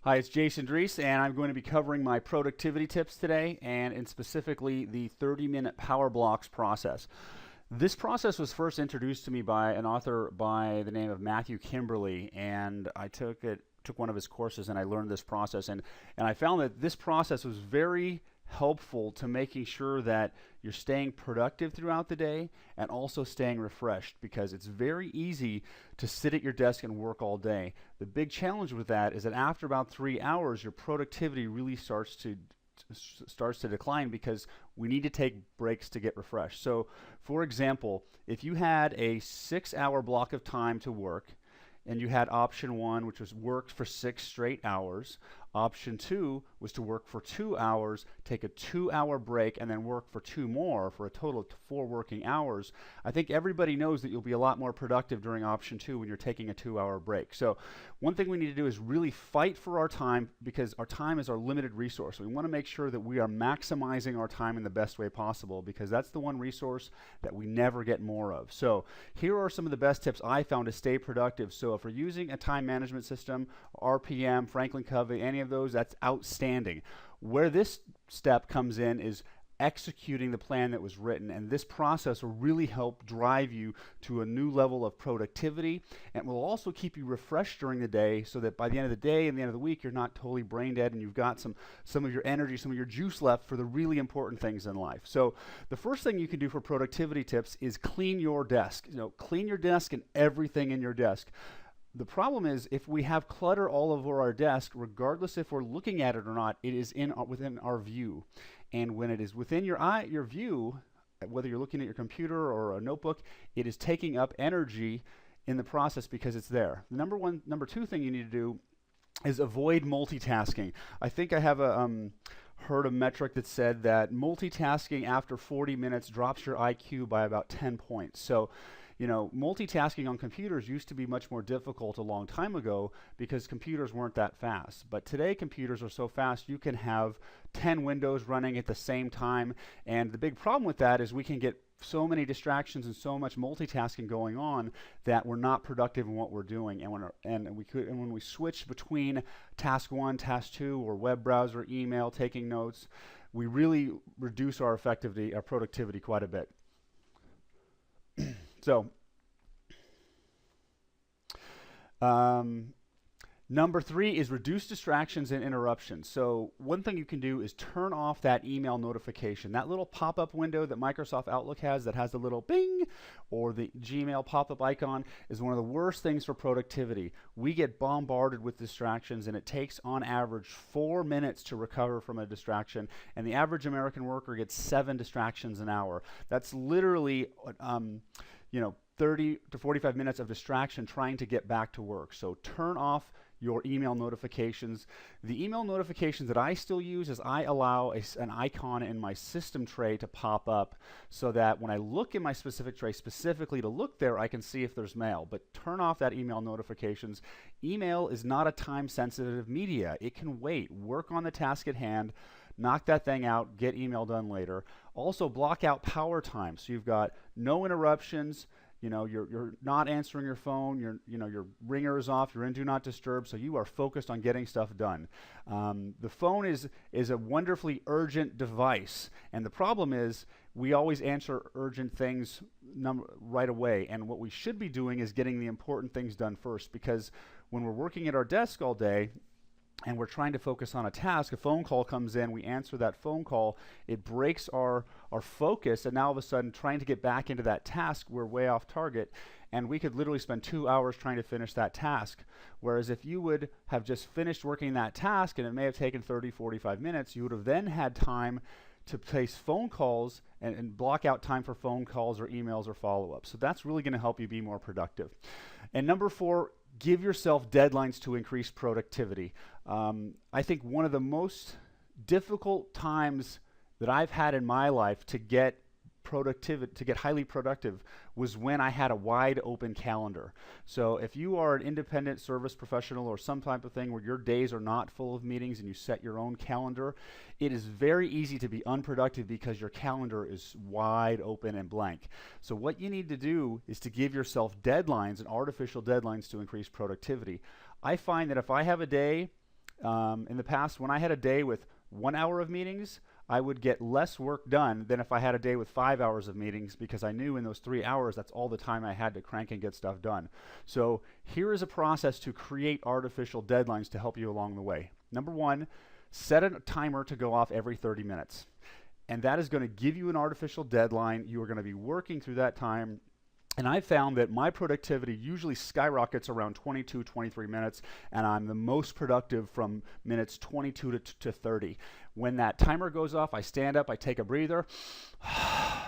Hi, it's Jason Drees, and I'm going to be covering my productivity tips today, and specifically the 30-minute power blocks process. This process was first introduced to me by an author by the name of Matthew Kimberly, and I took one of his courses, and I learned this process, and I found that this process was very helpful to making sure that you're staying productive throughout the day and also staying refreshed, because it's very easy to sit at your desk and work all day. The big challenge with that is that after about 3 hours, your productivity really starts to decline, because we need to take breaks to get refreshed. So, for example, if you had a 6 hour block of time to work, and you had option one, which was work for 6 straight hours. Option two was to work for 2 hours, take a 2 hour break, and then work for two more for a total of 4 working hours. I think everybody knows that you'll be a lot more productive during option two when you're taking a 2 hour break. So one thing we need to do is really fight for our time, because our time is our limited resource. We want to make sure that we are maximizing our time in the best way possible, because that's the one resource that we never get more of. So here are some of the best tips I found to stay productive. So if we're using a time management system, RPM, Franklin Covey, any of those, that's outstanding. Where this step comes in is executing the plan that was written, and this process will really help drive you to a new level of productivity, and will also keep you refreshed during the day, so that by the end of the day and the end of the week, you're not totally brain dead, and you've got some of your energy, some of your juice left for the really important things in life. So the first thing you can do for productivity tips is clean your desk. Clean your desk and everything in your desk. The problem is, if we have clutter all over our desk, regardless if we're looking at it or not, it is within our view. And when it is within your view, whether you're looking at your computer or a notebook, it is taking up energy in the process because it's there. The number two thing you need to do is avoid multitasking. I think I have heard a metric that said that multitasking after 40 minutes drops your IQ by about 10 points. So, multitasking on computers used to be much more difficult a long time ago, because computers weren't that fast. But today computers are so fast, you can have 10 windows running at the same time. And the big problem with that is we can get so many distractions and so much multitasking going on that we're not productive in what we're doing. And when we switch between task one, task two, or web browser, email, taking notes, we really reduce our productivity quite a bit. So, number three is reduce distractions and interruptions. So one thing you can do is turn off that email notification. That little pop-up window that Microsoft Outlook has that has the little bing, or the Gmail pop-up icon, is one of the worst things for productivity. We get bombarded with distractions, and it takes on average 4 minutes to recover from a distraction, and the average American worker gets 7 distractions an hour. That's literally 30 to 45 minutes of distraction trying to get back to work. So turn off your email notifications. The email notifications that I still use is I allow an icon in my system tray to pop up, so that when I look in my specific tray specifically to look there, I can see if there's mail. But turn off that email notifications. Email is not a time-sensitive media. It can wait. Work on the task at hand. Knock that thing out. Get email done later. Also, block out power time, so you've got no interruptions. You're not answering your phone. Your ringer is off. You're in do not disturb, so you are focused on getting stuff done. The phone is a wonderfully urgent device, and the problem is we always answer urgent things right away. And what we should be doing is getting the important things done first, because when we're working at our desk all day and we're trying to focus on a task, a phone call comes in, we answer that phone call, it breaks our focus, and now all of a sudden, trying to get back into that task, we're way off target, and we could literally spend 2 hours trying to finish that task. Whereas if you would have just finished working that task, and it may have taken 30, 45 minutes, you would have then had time to place phone calls and block out time for phone calls or emails or follow-ups. So that's really going to help you be more productive. And number four, give yourself deadlines to increase productivity. I think one of the most difficult times that I've had in my life to get highly productive was when I had a wide open calendar. So if you are an independent service professional or some type of thing where your days are not full of meetings and you set your own calendar, it is very easy to be unproductive because your calendar is wide open and blank. So what you need to do is to give yourself deadlines and artificial deadlines to increase productivity. I find that if I have a day In the past, when I had a day with 1 hour of meetings, I would get less work done than if I had a day with 5 hours of meetings, because I knew in those 3 hours, that's all the time I had to crank and get stuff done. So here is a process to create artificial deadlines to help you along the way. Number one, set a timer to go off every 30 minutes. And that is going to give you an artificial deadline. You are going to be working through that time. And I found that my productivity usually skyrockets around 22, 23 minutes, and I'm the most productive from minutes 22 to 30. When that timer goes off, I stand up, I take a breather,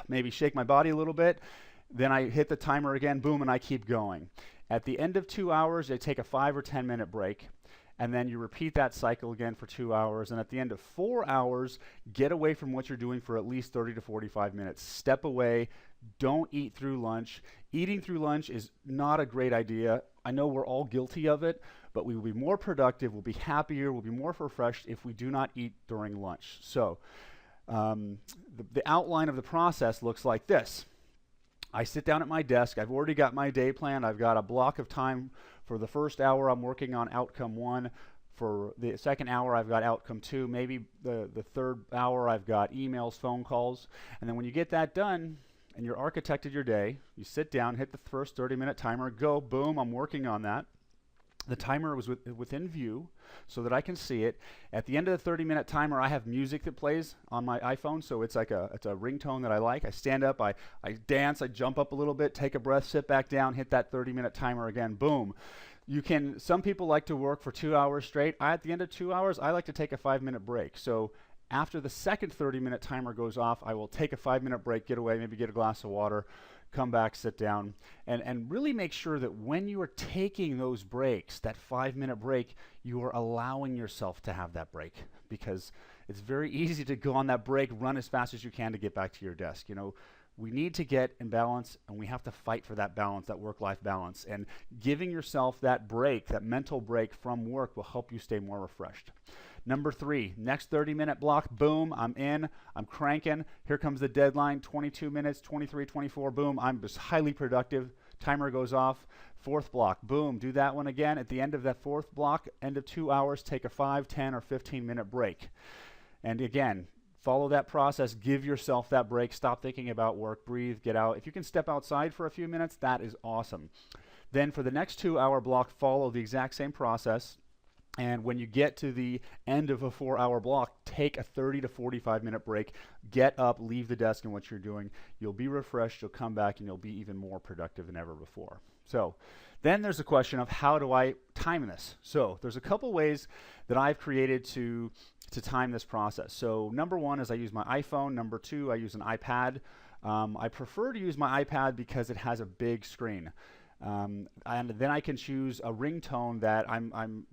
maybe shake my body a little bit, then I hit the timer again, boom, and I keep going. At the end of 2 hours, I take a 5 or 10 minute break. And then you repeat that cycle again for 2 hours. And at the end of 4 hours, get away from what you're doing for at least 30 to 45 minutes. Step away. Don't eat through lunch. Eating through lunch is not a great idea. I know we're all guilty of it, but we will be more productive, we'll be happier, we'll be more refreshed if we do not eat during lunch. So the outline of the process looks like this. I sit down at my desk. I've already got my day planned. I've got a block of time. For the first hour, I'm working on outcome 1. For the second hour, I've got outcome 2. Maybe the third hour, I've got emails, phone calls. And then when you get that done and you're architected your day, you sit down, hit the first 30-minute timer, go, boom, I'm working on that. The timer was within view so that I can see it. At the end of the 30-minute timer, I have music that plays on my iPhone, so it's like it's a ringtone that I like. I stand up, I dance, I jump up a little bit, take a breath, sit back down, hit that 30-minute timer again, boom. Some people like to work for 2 hours straight. At the end of 2 hours, I like to take a 5-minute break. So after the second 30-minute timer goes off, I will take a 5-minute break, get away, maybe get a glass of water, come back, sit down, and really make sure that when you are taking those breaks, that 5-minute break, you are allowing yourself to have that break, because it's very easy to go on that break, run as fast as you can to get back to your desk. You know, we need to get in balance, and we have to fight for that balance, that work-life balance, and giving yourself that break, that mental break from work, will help you stay more refreshed. Number 3, next 30-minute block, boom, I'm in, I'm cranking. Here comes the deadline, 22 minutes, 23, 24, boom, I'm just highly productive. Timer goes off. Fourth block, boom, do that one again. At the end of that fourth block, end of 2 hours, take a 5, 10, or 15-minute break. And again, follow that process, give yourself that break, stop thinking about work, breathe, get out. If you can step outside for a few minutes, that is awesome. Then for the next 2-hour block, follow the exact same process. And when you get to the end of a 4-hour block, take a 30 to 45-minute break, get up, leave the desk and what you're doing. You'll be refreshed, you'll come back, and you'll be even more productive than ever before. So then there's the question of, how do I time this? So there's a couple ways that I've created to time this process. So number 1 is I use my iPhone. Number 2, I use an iPad. I prefer to use my iPad because it has a big screen. And then I can choose a ringtone that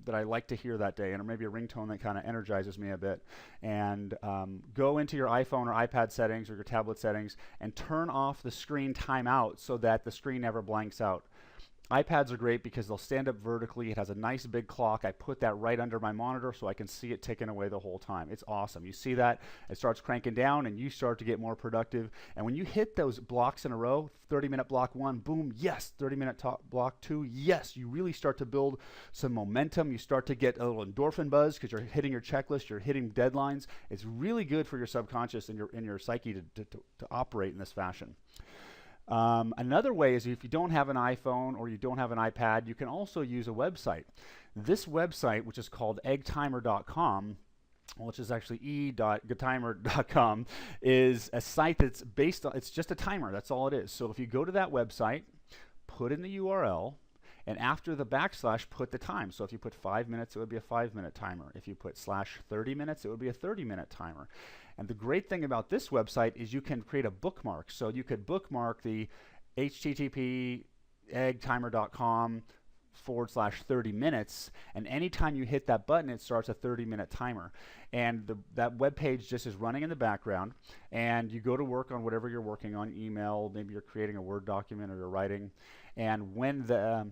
that I like to hear that day, and maybe a ringtone that kind of energizes me a bit. And go into your iPhone or iPad settings or your tablet settings and turn off the screen timeout so that the screen never blanks out. iPads are great because they'll stand up vertically. It has a nice big clock. I put that right under my monitor so I can see it ticking away the whole time. It's awesome. You see that, it starts cranking down and you start to get more productive. And when you hit those blocks in a row, 30-minute block 1, boom, yes, 30-minute block 2, yes, you really start to build some momentum. You start to get a little endorphin buzz because you're hitting your checklist, you're hitting deadlines. It's really good for your subconscious and your psyche to operate in this fashion. Another way is, if you don't have an iPhone or you don't have an iPad, you can also use a website. This website, which is called eggtimer.com, which is actually e.getimer.com, is a site that's based on, it's just a timer, that's all it is. So if you go to that website, put in the URL, and after the backslash, put the time. So if you put 5 minutes, it would be a 5-minute timer. If you put /30 minutes, it would be a 30-minute timer. And the great thing about this website is you can create a bookmark. So you could bookmark the http eggtimer.com/30 minutes, and anytime you hit that button, it starts a 30-minute timer. And that web page just is running in the background, and you go to work on whatever you're working on, email, maybe you're creating a Word document or you're writing, and when the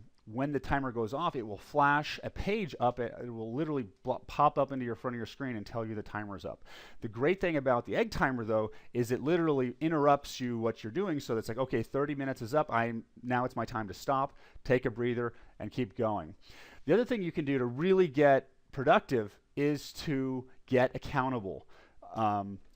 timer goes off, it will flash a page up. It will literally pop up into your front of your screen and tell you the timer's up. The great thing about the egg timer, though, is it literally interrupts you what you're doing. So it's like, okay, 30 minutes is up. Now it's my time to stop, take a breather, and keep going. The other thing you can do to really get productive is to get accountable.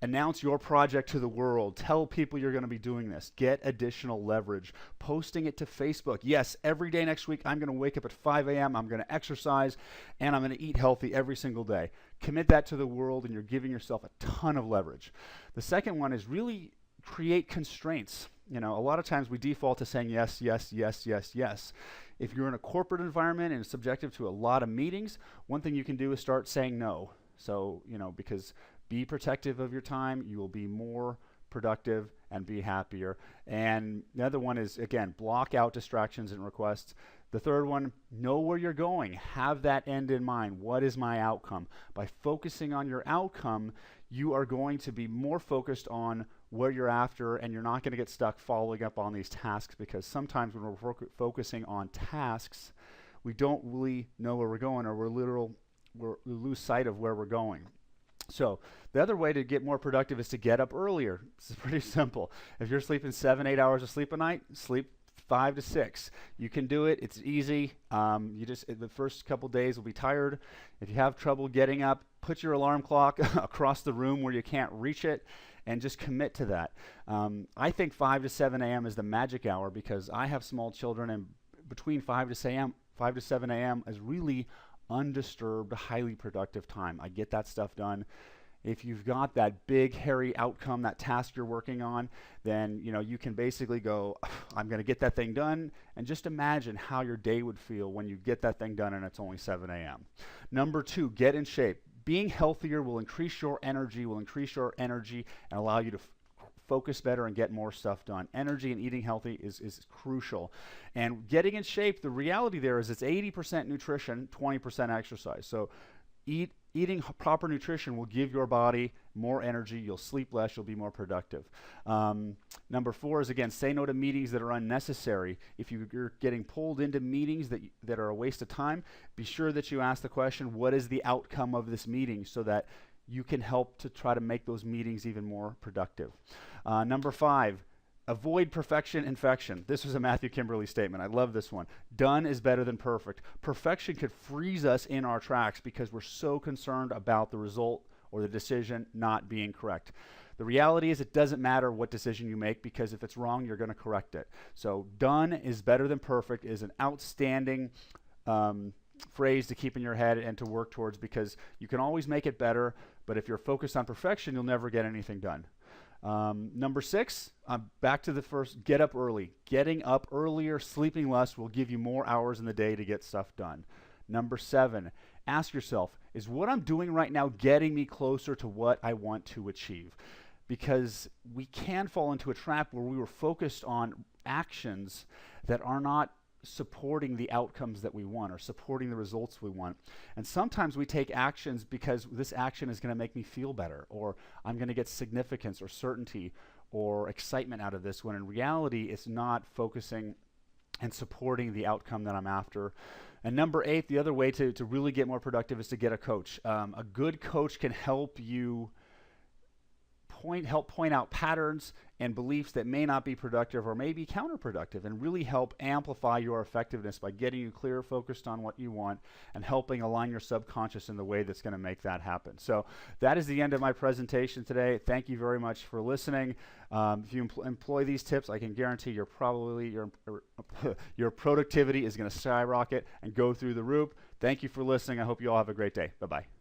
Announce your project to the world. Tell people you're going to be doing this. Get additional leverage. Posting it to Facebook. Yes, every day next week I'm going to wake up at 5 a.m. I'm going to exercise and I'm going to eat healthy every single day. Commit that to the world and you're giving yourself a ton of leverage. The second one is really create constraints. You know, a lot of times we default to saying yes, yes, yes, yes, yes. If you're in a corporate environment and subjective to a lot of meetings, one thing you can do is start saying no. So, you know, because be protective of your time, you will be more productive and be happier. And the other one is, again, block out distractions and requests. The third one, know where you're going. Have that end in mind. What is my outcome? By focusing on your outcome, you are going to be more focused on where you're after, and you're not going to get stuck following up on these tasks, because sometimes when we're focusing on tasks, we don't really know where we're going, or we lose sight of where we're going. So the other way to get more productive is to get up earlier. It's pretty simple. If you're sleeping 7-8 hours of sleep a night, sleep 5 to 6. You can do it. It's easy. The first couple days will be tired. If you have trouble getting up, put your alarm clock across the room where you can't reach it, and just commit to that. I think 5 to 7 a.m. is the magic hour, because I have small children, and between 5 to 7 a.m. is really undisturbed, highly productive time. I get that stuff done. If you've got that big, hairy outcome, that task you're working on, then you can basically go, I'm going to get that thing done, and just imagine how your day would feel when you get that thing done and it's only 7 a.m. Number 2, get in shape. Being healthier will increase your energy, and allow you to focus better and get more stuff done. Energy and eating healthy is crucial. And getting in shape, the reality there is it's 80% nutrition, 20% exercise. So eating proper nutrition will give your body more energy. You'll sleep less. You'll be more productive. Number 4 is, again, say no to meetings that are unnecessary. If you're getting pulled into meetings that are a waste of time, be sure that you ask the question, what is the outcome of this meeting, so that you can help to try to make those meetings even more productive. Number 5, avoid perfection infection. This was a Matthew Kimberley statement. I love this one. Done is better than perfect. Perfection could freeze us in our tracks because we're so concerned about the result or the decision not being correct. The reality is it doesn't matter what decision you make, because if it's wrong, you're going to correct it. So done is better than perfect is an outstanding phrase to keep in your head and to work towards, because you can always make it better, but if you're focused on perfection, you'll never get anything done. Number 6, back to the first, get up early. Getting up earlier, sleeping less will give you more hours in the day to get stuff done. Number 7, ask yourself, is what I'm doing right now getting me closer to what I want to achieve? Because we can fall into a trap where we were focused on actions that are not supporting the outcomes that we want, or supporting the results we want. And sometimes we take actions because this action is going to make me feel better, or I'm going to get significance or certainty or excitement out of this, when in reality it's not focusing and supporting the outcome that I'm after. And number 8, the other way to really get more productive is to get a coach. A good coach can help you point out patterns and beliefs that may not be productive or may be counterproductive, and really help amplify your effectiveness by getting you clear, focused on what you want, and helping align your subconscious in the way that's going to make that happen. So that is the end of my presentation today. Thank you very much for listening. If you employ these tips, I can guarantee your productivity is going to skyrocket and go through the roof. Thank you for listening. I hope you all have a great day. Bye-bye.